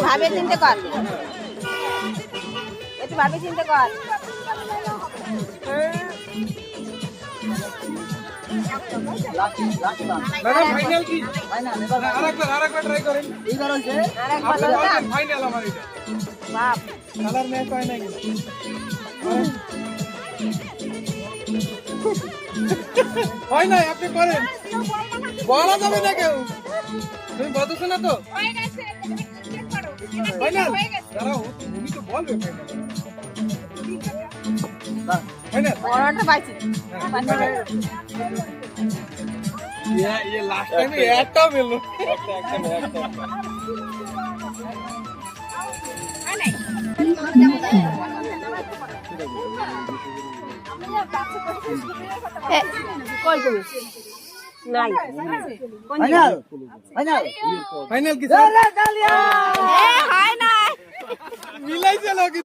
ভাবে চিন্তা কর, একটু ভাবে চিন্তা কর। ফাইনাল কি? আরেকবার ট্রাই করেন। এইবার হচ্ছে ফাইনাল আমার এটা। বাপ কালার ম্যাচ হয় না কিন্তু। হয় না, আপনি করেন। বলা যাবে না কেউ। তুমি বলছো না তো? ফাইনাল। দাঁড়াও, তুমি তো বলবে ফাইনাল। ফাইনাল। বড়টা পাইছি। ये लास्ट टाइम একটা মেলো। কই তুমি? নাই। ফাইনাল। ফাইনাল। ফাইনাল কি?